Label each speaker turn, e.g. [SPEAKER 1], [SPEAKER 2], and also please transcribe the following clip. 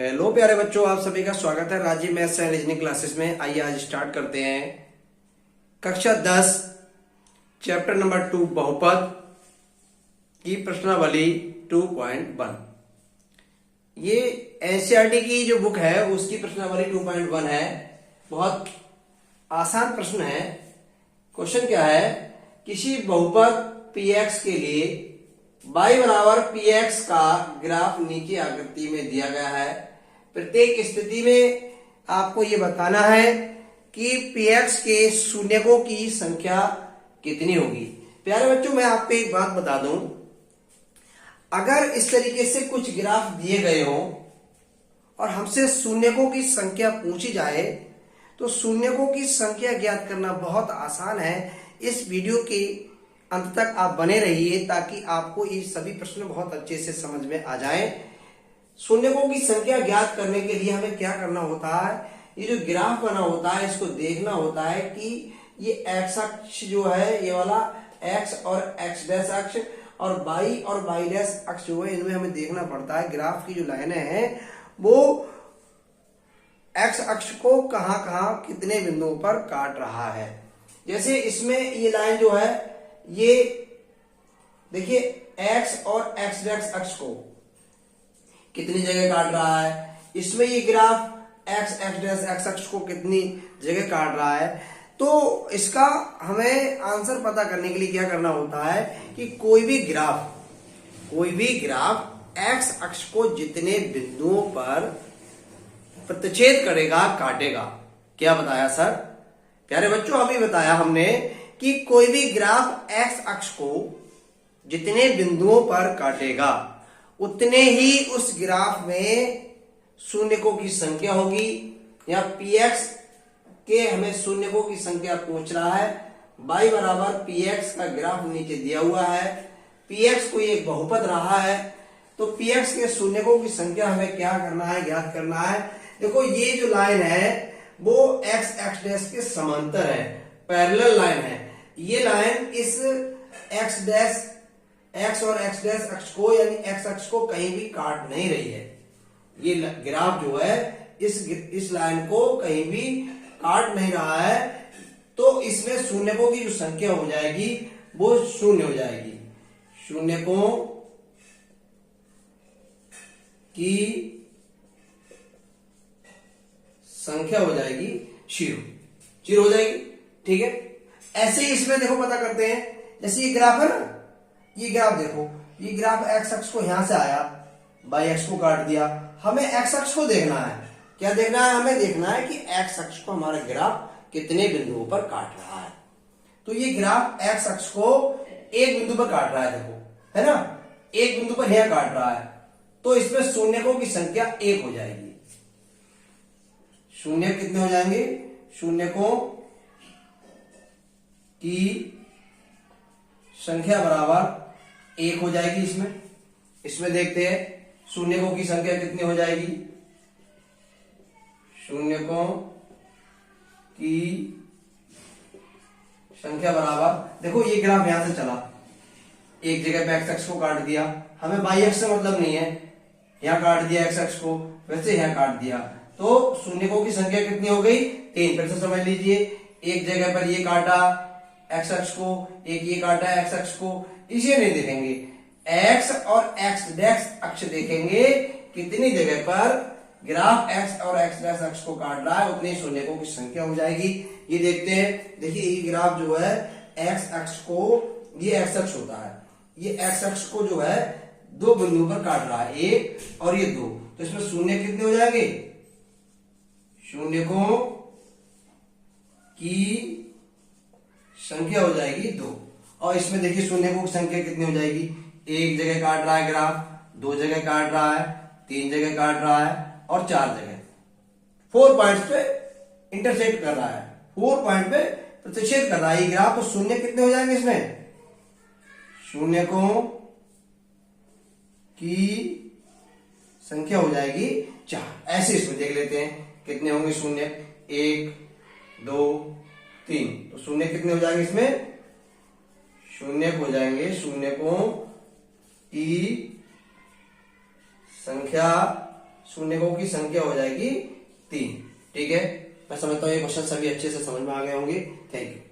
[SPEAKER 1] Hello प्यारे बच्चों, आप सभी का स्वागत है Rajiv maths and reasoning classes में। आइए आज स्टार्ट करते हैं कक्षा 10 चैप्टर नंबर 2 बहुपद की प्रश्नावली 2.1। ये एनसीईआरटी की जो बुक है उसकी प्रश्नावली 2.1 है। बहुत आसान प्रश्न है। क्वेश्चन क्या है, किसी बहुपद px के लिए y बराबर px का ग्राफ नीचे आकृति में दिया गया है। प्रत्येक स्थिति में आपको ये बताना है कि px के शून्यकों की संख्या कितनी होगी। प्यारे बच्चों, मैं आपको एक बात बता दूं, अगर इस तरीके से कुछ ग्राफ दिए गए हो और हमसे शून्यकों की संख्या पूछी जाए तो शून्यकों की संख्या ज्ञात करना बहुत आसान है। इस वीडियो के अंत तक आप बने रहिए ताकि आपको ये सभी प्रश्न बहुत अच्छे से समझ में आ जाएं। शून्यकों की संख्या ज्ञात करने के लिए हमें क्या करना होता है, ये जो ग्राफ बना होता है इसको देखना होता है कि ये एक्स अक्ष जो है, ये वाला एक्स और एक्स डैश अक्ष और वाई और वाई डैश अक्ष जो है, इनमें हमें देखना पड़ता है ग्राफ की जो लाइनें हैं वो एक्स अक्ष को कहां कहां कितने बिंदुओं पर काट रहा है। जैसे इसमें ये लाइन जो है, ये देखिए एक्स और एक्स डैश अक्ष को कितनी जगह काट रहा है। इसमें ये graph x x dash x अक्ष को कितनी जगह काट रहा है। तो इसका हमें आंसर पता करने के लिए क्या करना होता है कि कोई भी ग्राफ एक्स अक्ष को जितने बिंदुओं पर प्रतिच्छेद करेगा काटेगा। क्या बताया सर? प्यारे बच्चों, अभी बताया हमने कि कोई भी ग्राफ एक्स अक्ष को जितने बिंदुओं पर काटेगा उतने ही उस ग्राफ में शून्यकों की संख्या होगी। या px के हमें शून्यकों की संख्या पूछ रहा है। y बराबर px का ग्राफ नीचे दिया हुआ है। px कोई एक बहुपद रहा है तो px के शून्यकों की संख्या हमें क्या करना है, ज्ञात करना है। देखो ये जो लाइन है वो x x डैश के समांतर है, पैरेलल लाइन है। ये लाइन इस x डैश x और x डैश अक्ष को यानी x अक्ष को कहीं भी काट नहीं रही है। ये ग्राफ जो है इस लाइन को कहीं भी काट नहीं रहा है, तो इसमें शून्यकों की जो संख्या हो जाएगी वो शून्य हो जाएगी। शून्यकों की संख्या हो जाएगी जीरो हो जाएगी। ठीक है, ऐसे ही इसमें देखो पता करते हैं। जैसे ये ग्राफ है ना, ये ग्राफ देखो, ये ग्राफ एक्स अक्ष को यहां से आया, बाई एक्स को काट दिया। हमें एक्स अक्ष को देखना है। क्या देखना है? हमें देखना है कि एक्स अक्ष को हमारा ग्राफ कितने बिंदुओं पर काट रहा है। तो ये ग्राफ एक्स अक्ष को एक बिंदु पर काट रहा है, देखो है ना, एक बिंदु पर यहां काट रहा है, तो इसमें शून्यकों की संख्या 1 हो जाएगी। शून्य कितने हो जाएंगे? शून्यकों की संख्या बराबर 1 हो जाएगी। इसमें देखते हैं शून्यकों की संख्या कितनी हो जाएगी। शून्यकों की संख्या बराबर, देखो ये ग्राफ यहां से चला, एक जगह पे एक्स अक्ष को काट दिया, हमें वाई अक्ष से मतलब नहीं है, यहां काट दिया एक्स अक्ष को, वैसे यहां काट दिया, तो शून्यकों की संख्या कितनी हो गई? 3। फिर से समझ लीजिए, एक जगह पर ये काटा एक्स अक्ष को, एक ये काटा एक्स अक्ष को, इसे नहीं देखेंगे, एक्स और एक्स डैश अक्ष देखेंगे कितनी जगह पर ग्राफ एक्स और एक्स डैश अक्ष को काट रहा है उतनी शून्यकों की संख्या हो जाएगी। ये देखते हैं, देखिए ये ग्राफ जो है एक्स अक्ष को, ये एक्स अक्ष होता है, ये एक्स अक्ष को जो है 2 बिंदुओं पर काट रहा है, 1 और ये 2, तो इसमें शून्य कितने हो जाएंगे? शून्यकों की संख्या हो जाएगी 2। और इसमें देखिए शून्यकों की संख्या कितनी हो जाएगी? एक जगह काट रहा है ग्राफ, 2 जगह काट रहा है, 3 जगह काट रहा है और 4 जगह, 4 पॉइंट्स पे इंटरसेक्ट कर रहा है, 4 पॉइंट पे प्रतिच्छेद कर रहा है ये ग्राफ। तो शून्य कितने हो जाएंगे इसमें? शून्यकों की संख्या हो जाएगी 4। ऐसे इसमें देख लेते हैं कितने होंगे शून्य। 1 2 3, तो शून्य कितने हो जाएंगे इसमें? शून्य हो जाएंगे शून्यकों की संख्या शून्यकों की संख्या हो जाएगी 3। ठीक है, मैं समझता हूँ ये क्वेश्चन सभी अच्छे से समझ में आ गए होंगे। Thank you.